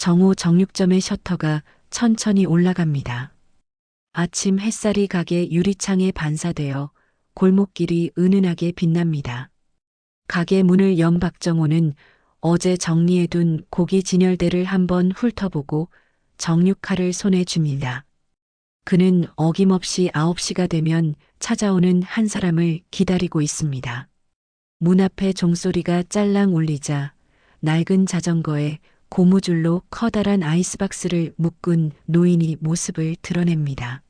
정오 정육점의 셔터가 천천히 올라갑니다. 아침 햇살이 가게 유리창에 반사되어 골목길이 은은하게 빛납니다. 가게 문을 연 박정호는 어제 정리해둔 고기 진열대를 한번 훑어보고 정육칼을 손에 줍니다. 그는 어김없이 9시가 되면 찾아오는 한 사람을 기다리고 있습니다. 문 앞에 종소리가 짤랑 울리자 낡은 자전거에 고무줄로 커다란 아이스박스를 묶은 노인이 모습을 드러냅니다.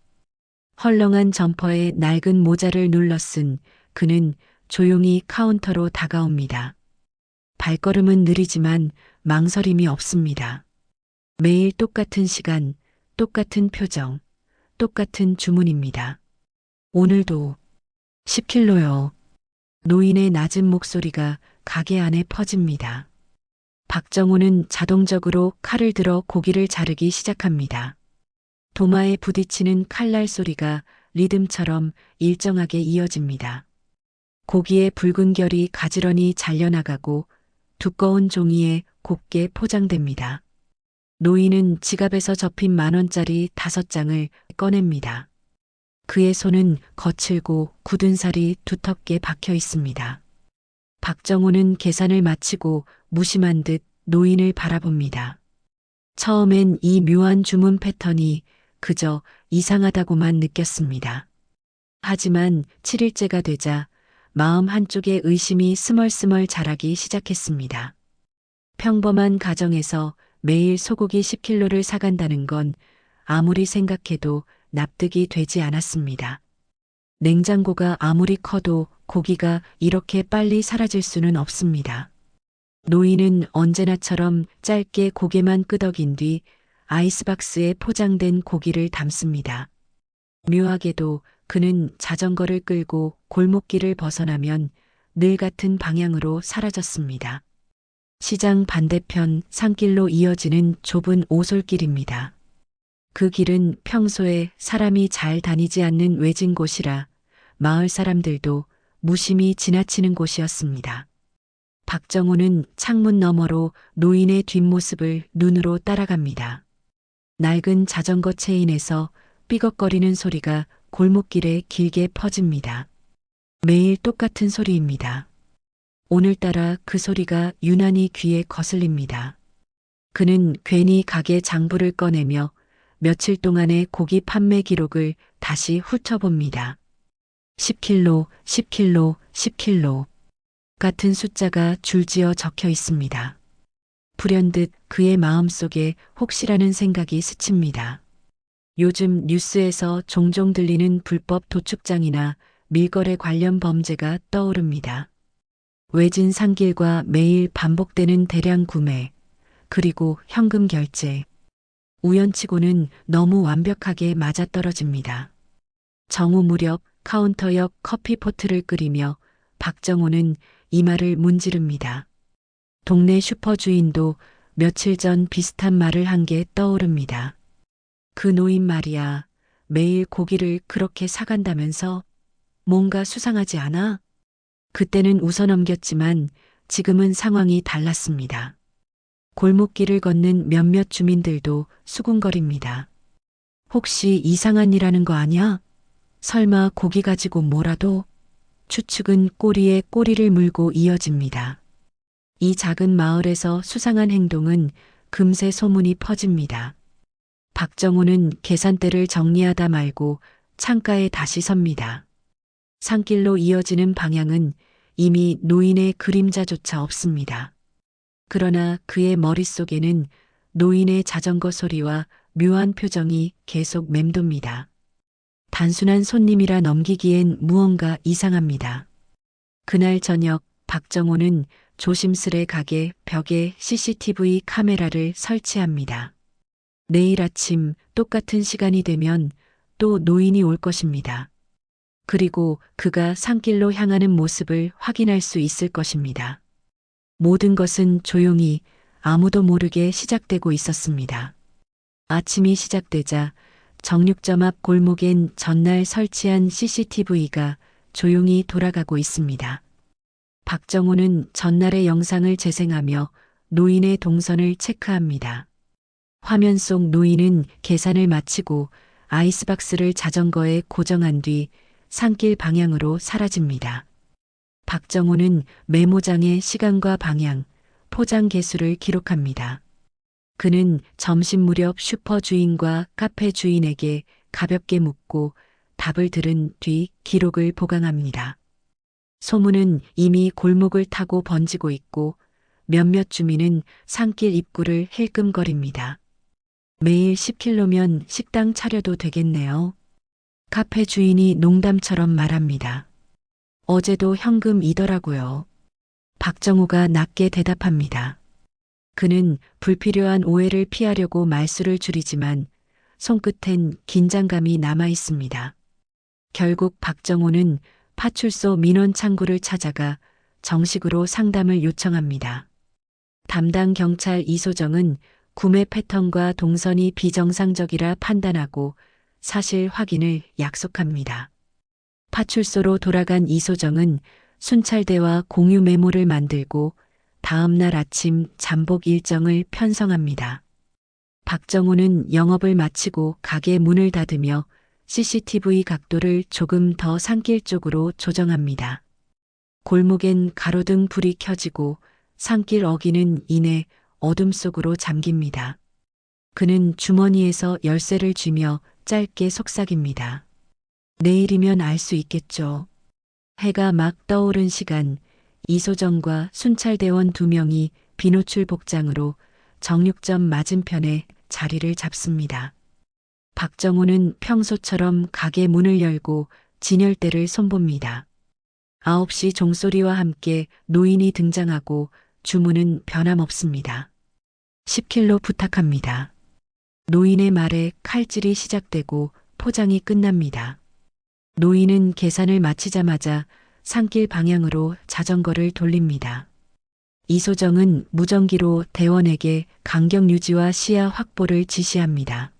헐렁한 점퍼에 낡은 모자를 눌러 쓴 그는 조용히 카운터로 다가옵니다. 발걸음은 느리지만 망설임이 없습니다. 매일 똑같은 시간, 똑같은 표정, 똑같은 주문입니다. 오늘도 10킬로요. 노인의 낮은 목소리가 가게 안에 퍼집니다. 박정호는 자동적으로 칼을 들어 고기를 자르기 시작합니다. 도마에 부딪히는 칼날 소리가 리듬처럼 일정하게 이어집니다. 고기의 붉은 결이 가지런히 잘려나가고 두꺼운 종이에 곱게 포장됩니다. 노인은 지갑에서 접힌 10,000원짜리 5장을 꺼냅니다. 그의 손은 거칠고 굳은 살이 두텁게 박혀 있습니다. 박정호는 계산을 마치고 무심한 듯 노인을 바라봅니다. 처음엔 이 묘한 주문 패턴이 그저 이상하다고만 느꼈습니다. 하지만 7일째가 되자 마음 한쪽에 의심이 스멀스멀 자라기 시작했습니다. 평범한 가정에서 매일 소고기 10킬로를 사간다는 건 아무리 생각해도 납득이 되지 않았습니다. 냉장고가 아무리 커도 고기가 이렇게 빨리 사라질 수는 없습니다. 노인은 언제나처럼 짧게 고개만 끄덕인 뒤 아이스박스에 포장된 고기를 담습니다. 묘하게도 그는 자전거를 끌고 골목길을 벗어나면 늘 같은 방향으로 사라졌습니다. 시장 반대편 산길로 이어지는 좁은 오솔길입니다. 그 길은 평소에 사람이 잘 다니지 않는 외진 곳이라 마을 사람들도 무심히 지나치는 곳이었습니다. 박정호는 창문 너머로 노인의 뒷모습을 눈으로 따라갑니다. 낡은 자전거 체인에서 삐걱거리는 소리가 골목길에 길게 퍼집니다. 매일 똑같은 소리입니다. 오늘따라 그 소리가 유난히 귀에 거슬립니다. 그는 괜히 가게 장부를 꺼내며 며칠 동안의 고기 판매 기록을 다시 훑어봅니다. 10킬로, 10킬로, 10킬로 같은 숫자가 줄지어 적혀 있습니다. 불현듯 그의 마음속에 혹시라는 생각이 스칩니다. 요즘 뉴스에서 종종 들리는 불법 도축장이나 밀거래 관련 범죄가 떠오릅니다. 외진 산길과 매일 반복되는 대량 구매, 그리고 현금 결제. 우연치고는 너무 완벽하게 맞아떨어집니다. 정오 무렵 카운터 옆 커피포트를 끓이며 박정호는 이마를 문지릅니다. 동네 슈퍼 주인도 며칠 전 비슷한 말을 한 게 떠오릅니다. 그 노인 말이야, 매일 고기를 그렇게 사간다면서 뭔가 수상하지 않아? 그때는 웃어 넘겼지만 지금은 상황이 달랐습니다. 골목길을 걷는 몇몇 주민들도 수군거립니다. 혹시 이상한 일 하는 거 아니야? 설마 고기 가지고 뭐라도? 추측은 꼬리에 꼬리를 물고 이어집니다. 이 작은 마을에서 수상한 행동은 금세 소문이 퍼집니다. 박정호는 계산대를 정리하다 말고 창가에 다시 섭니다. 산길로 이어지는 방향은 이미 노인의 그림자조차 없습니다. 그러나 그의 머릿속에는 노인의 자전거 소리와 묘한 표정이 계속 맴돕니다. 단순한 손님이라 넘기기엔 무언가 이상합니다. 그날 저녁 박정호는 조심스레 가게 벽에 CCTV 카메라를 설치합니다. 내일 아침 똑같은 시간이 되면 또 노인이 올 것입니다. 그리고 그가 산길로 향하는 모습을 확인할 수 있을 것입니다. 모든 것은 조용히 아무도 모르게 시작되고 있었습니다. 아침이 시작되자 정육점 앞 골목엔 전날 설치한 CCTV가 조용히 돌아가고 있습니다. 박정호는 전날의 영상을 재생하며 노인의 동선을 체크합니다. 화면 속 노인은 계산을 마치고 아이스박스를 자전거에 고정한 뒤 산길 방향으로 사라집니다. 박정호는 메모장에 시간과 방향, 포장 개수를 기록합니다. 그는 점심 무렵 슈퍼 주인과 카페 주인에게 가볍게 묻고 답을 들은 뒤 기록을 보강합니다. 소문은 이미 골목을 타고 번지고 있고 몇몇 주민은 산길 입구를 힐끔거립니다. 매일 10km면 식당 차려도 되겠네요. 카페 주인이 농담처럼 말합니다. 어제도 현금이더라고요. 박정우가 낮게 대답합니다. 그는 불필요한 오해를 피하려고 말수를 줄이지만 손끝엔 긴장감이 남아 있습니다. 결국 박정호는 파출소 민원 창구를 찾아가 정식으로 상담을 요청합니다. 담당 경찰 이소정은 구매 패턴과 동선이 비정상적이라 판단하고 사실 확인을 약속합니다. 파출소로 돌아간 이소정은 순찰대와 공유 메모를 만들고 다음 날 아침 잠복 일정을 편성합니다. 박정호는 영업을 마치고 가게 문을 닫으며 CCTV 각도를 조금 더 산길 쪽으로 조정합니다. 골목엔 가로등 불이 켜지고 산길 어귀는 이내 어둠 속으로 잠깁니다. 그는 주머니에서 열쇠를 쥐며 짧게 속삭입니다. 내일이면 알 수 있겠죠. 해가 막 떠오른 시간, 이소정과 순찰대원 2명이 비노출 복장으로 정육점 맞은편에 자리를 잡습니다. 박정호는 평소처럼 가게 문을 열고 진열대를 손봅니다. 9시 종소리와 함께 노인이 등장하고 주문은 변함없습니다. 10kg 부탁합니다. 노인의 말에 칼질이 시작되고 포장이 끝납니다. 노인은 계산을 마치자마자 산길 방향으로 자전거를 돌립니다. 이소정은 무전기로 대원에게 간격 유지와 시야 확보를 지시합니다.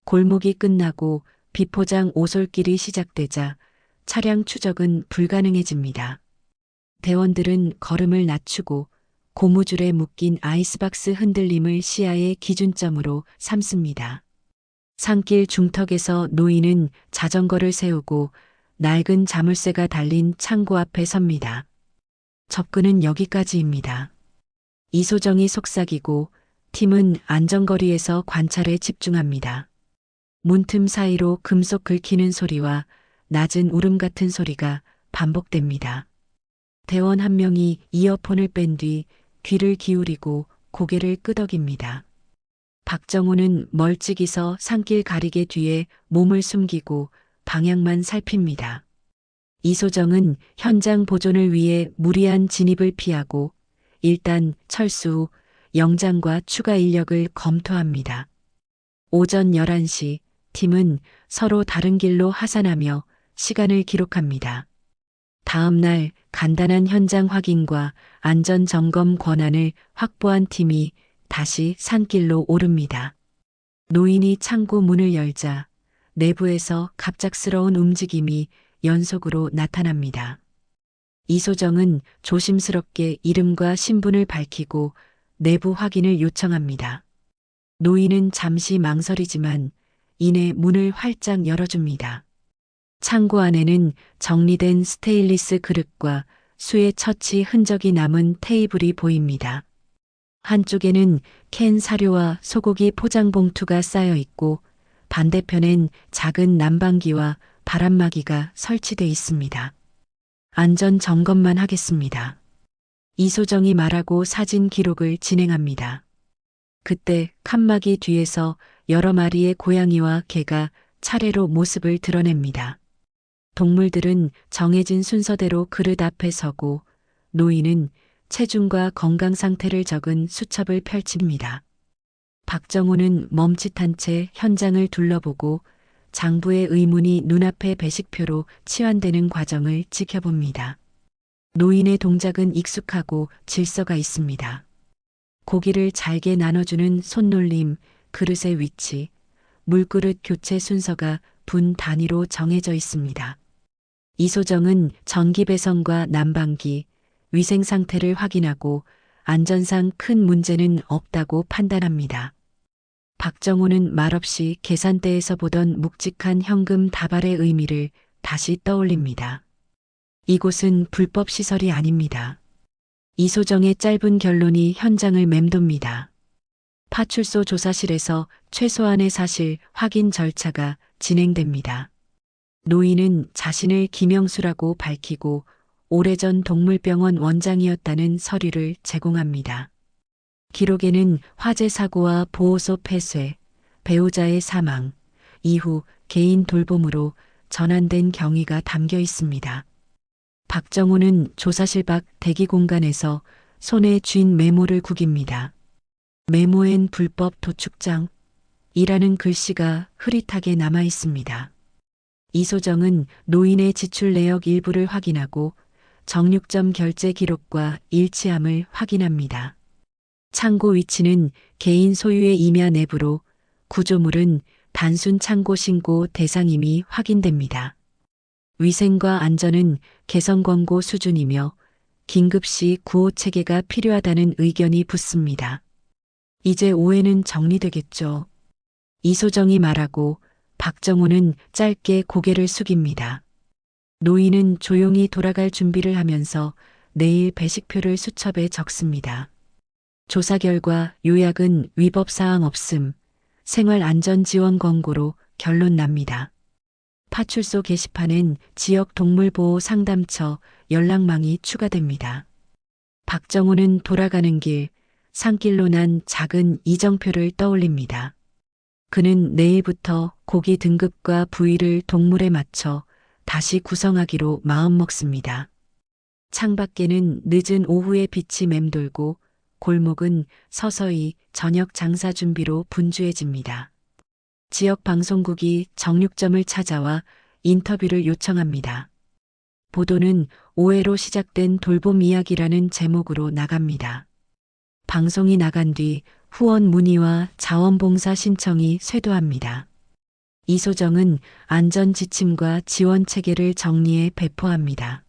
골목이 끝나고 비포장 오솔길이 시작되자 차량 추적은 불가능해집니다. 대원들은 걸음을 낮추고 고무줄에 묶인 아이스박스 흔들림을 시야의 기준점으로 삼습니다. 산길 중턱에서 노인은 자전거를 세우고 낡은 자물쇠가 달린 창고 앞에 섭니다. 접근은 여기까지입니다. 이소정이 속삭이고 팀은 안전거리에서 관찰에 집중합니다. 문틈 사이로 금속 긁히는 소리와 낮은 울음 같은 소리가 반복됩니다. 대원 한 명이 이어폰을 뺀 뒤 귀를 기울이고 고개를 끄덕입니다. 박정호는 멀찍이 서 산길 가리개 뒤에 몸을 숨기고 방향만 살핍니다. 이소정은 현장 보존을 위해 무리한 진입을 피하고 일단 철수 후 영장과 추가 인력을 검토합니다. 오전 11시 팀은 서로 다른 길로 하산하며 시간을 기록합니다. 다음 날 간단한 현장 확인과 안전 점검 권한을 확보한 팀이 다시 산길로 오릅니다. 노인이 창고 문을 열자 내부에서 갑작스러운 움직임이 연속으로 나타납니다. 이소정은 조심스럽게 이름과 신분을 밝히고 내부 확인을 요청합니다. 노인은 잠시 망설이지만 이내 문을 활짝 열어줍니다. 창고 안에는 정리된 스테인리스 그릇과 수의 처치 흔적이 남은 테이블이 보입니다. 한쪽에는 캔 사료와 소고기 포장 봉투가 쌓여 있고 반대편엔 작은 난방기와 바람막이가 설치돼 있습니다. 안전 점검만 하겠습니다. 이소정이 말하고 사진 기록을 진행합니다. 그때 칸막이 뒤에서 여러 마리의 고양이와 개가 차례로 모습을 드러냅니다. 동물들은 정해진 순서대로 그릇 앞에 서고 노인은 체중과 건강 상태를 적은 수첩을 펼칩니다. 박정호는 멈칫한 채 현장을 둘러보고 장부의 의문이 눈앞에 배식표로 치환되는 과정을 지켜봅니다. 노인의 동작은 익숙하고 질서가 있습니다. 고기를 잘게 나눠주는 손놀림, 그릇의 위치, 물그릇 교체 순서가 분 단위로 정해져 있습니다. 이소정은 전기 배선과 난방기, 위생 상태를 확인하고 안전상 큰 문제는 없다고 판단합니다. 박정호는 말없이 계산대에서 보던 묵직한 현금 다발의 의미를 다시 떠올립니다. 이곳은 불법 시설이 아닙니다. 이소정의 짧은 결론이 현장을 맴돕니다. 파출소 조사실에서 최소한의 사실 확인 절차가 진행됩니다. 노인은 자신을 김영수라고 밝히고 오래전 동물병원 원장이었다는 서류를 제공합니다. 기록에는 화재 사고와 보호소 폐쇄, 배우자의 사망, 이후 개인 돌봄으로 전환된 경위가 담겨 있습니다. 박정호는 조사실 밖 대기 공간에서 손에 쥔 메모를 구깁니다. 메모엔 불법 도축장 이라는 글씨가 흐릿하게 남아 있습니다. 이소정은 노인의 지출 내역 일부를 확인하고 정육점 결제 기록과 일치함을 확인합니다. 창고 위치는 개인 소유의 임야 내부로 구조물은 단순 창고 신고 대상임이 확인됩니다. 위생과 안전은 개선 권고 수준이며 긴급시 구호 체계가 필요하다는 의견이 붙습니다. 이제 오해는 정리되겠죠. 이소정이 말하고 박정호는 짧게 고개를 숙입니다. 노인은 조용히 돌아갈 준비를 하면서 내일 배식표를 수첩에 적습니다. 조사 결과 요약은 위법 사항 없음, 생활안전지원 권고로 결론 납니다. 파출소 게시판엔 지역 동물보호 상담처 연락망이 추가됩니다. 박정호는 돌아가는 길, 산길로 난 작은 이정표를 떠올립니다. 그는 내일부터 고기 등급과 부위를 동물에 맞춰 다시 구성하기로 마음먹습니다. 창밖에는 늦은 오후의 빛이 맴돌고 골목은 서서히 저녁 장사 준비로 분주해집니다. 지역 방송국이 정육점을 찾아와 인터뷰를 요청합니다. 보도는 오해로 시작된 돌봄 이야기라는 제목으로 나갑니다. 방송이 나간 뒤 후원 문의와 자원봉사 신청이 쇄도합니다. 이소정은 안전 지침과 지원 체계를 정리해 배포합니다.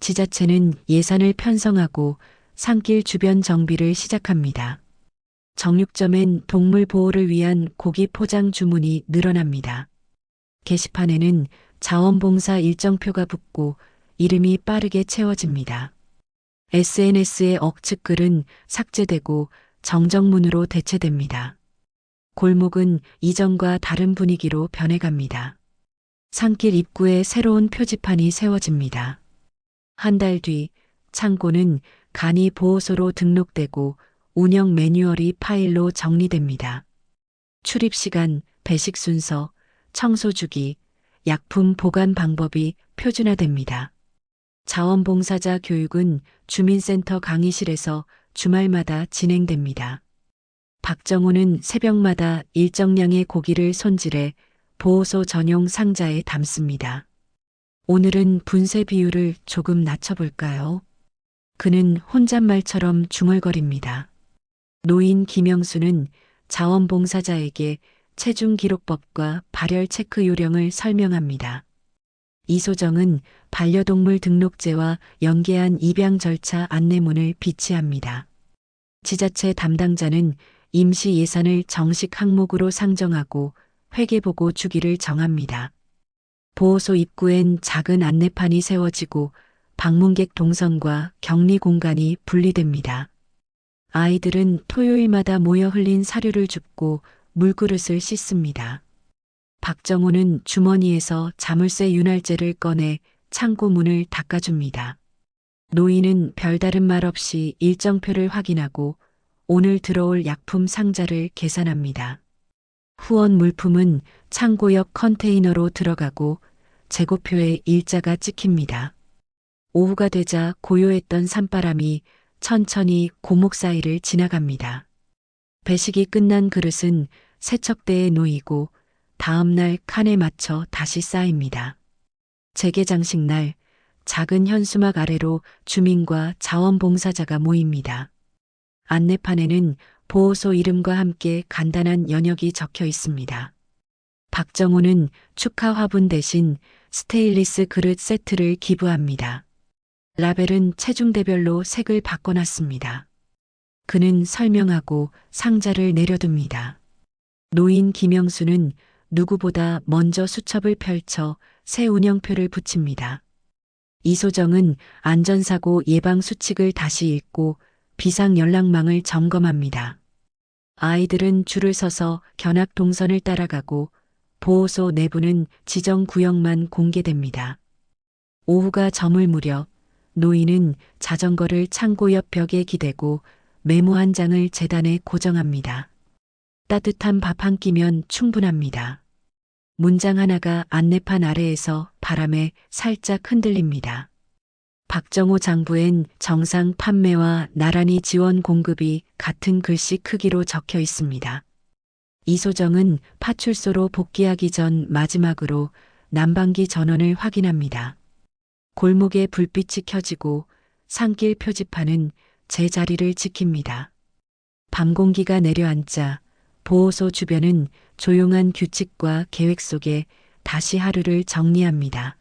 지자체는 예산을 편성하고 산길 주변 정비를 시작합니다. 정육점엔 동물 보호를 위한 고기 포장 주문이 늘어납니다. 게시판에는 자원봉사 일정표가 붙고 이름이 빠르게 채워집니다. SNS의 억측글은 삭제되고 정정문으로 대체됩니다. 골목은 이전과 다른 분위기로 변해갑니다. 산길 입구에 새로운 표지판이 세워집니다. 한 달 뒤 창고는 간이 보호소로 등록되고 운영 매뉴얼이 파일로 정리됩니다. 출입 시간, 배식 순서, 청소 주기, 약품 보관 방법이 표준화됩니다. 자원봉사자 교육은 주민센터 강의실에서 주말마다 진행됩니다. 박정호는 새벽마다 일정량의 고기를 손질해 보호소 전용 상자에 담습니다. 오늘은 분쇄 비율을 조금 낮춰볼까요? 그는 혼잣말처럼 중얼거립니다. 노인 김영수는 자원봉사자에게 체중 기록법과 발열 체크 요령을 설명합니다. 이소정은 반려동물 등록제와 연계한 입양 절차 안내문을 비치합니다. 지자체 담당자는 임시 예산을 정식 항목으로 상정하고 회계보고 주기를 정합니다. 보호소 입구엔 작은 안내판이 세워지고 방문객 동선과 격리 공간이 분리됩니다. 아이들은 토요일마다 모여 흘린 사료를 줍고 물그릇을 씻습니다. 박정호는 주머니에서 자물쇠 윤활제를 꺼내 창고 문을 닦아줍니다. 노인은 별다른 말 없이 일정표를 확인하고 오늘 들어올 약품 상자를 계산합니다. 후원 물품은 창고 옆 컨테이너로 들어가고 재고표에 일자가 찍힙니다. 오후가 되자 고요했던 산바람이 천천히 고목 사이를 지나갑니다. 배식이 끝난 그릇은 세척대에 놓이고 다음 날 칸에 맞춰 다시 쌓입니다. 재개장식 날 작은 현수막 아래로 주민과 자원봉사자가 모입니다. 안내판에는 보호소 이름과 함께 간단한 연역이 적혀 있습니다. 박정호는 축하 화분 대신 스테인리스 그릇 세트를 기부합니다. 라벨은 체중대별로 색을 바꿔놨습니다. 그는 설명하고 상자를 내려둡니다. 노인 김영수는 누구보다 먼저 수첩을 펼쳐 새 운영표를 붙입니다. 이소정은 안전사고 예방 수칙을 다시 읽고 비상 연락망을 점검합니다. 아이들은 줄을 서서 견학 동선을 따라가고 보호소 내부는 지정 구역만 공개됩니다. 오후가 저물 무렵 노인은 자전거를 창고 옆 벽에 기대고 메모 한 장을 재단에 고정합니다. 따뜻한 밥 한 끼면 충분합니다. 문장 하나가 안내판 아래에서 바람에 살짝 흔들립니다. 박정호 장부엔 정상 판매와 나란히 지원 공급이 같은 글씨 크기로 적혀 있습니다. 이소정은 파출소로 복귀하기 전 마지막으로 난방기 전원을 확인합니다. 골목에 불빛이 켜지고 산길 표지판은 제자리를 지킵니다. 밤 공기가 내려앉자 보호소 주변은 조용한 규칙과 계획 속에 다시 하루를 정리합니다.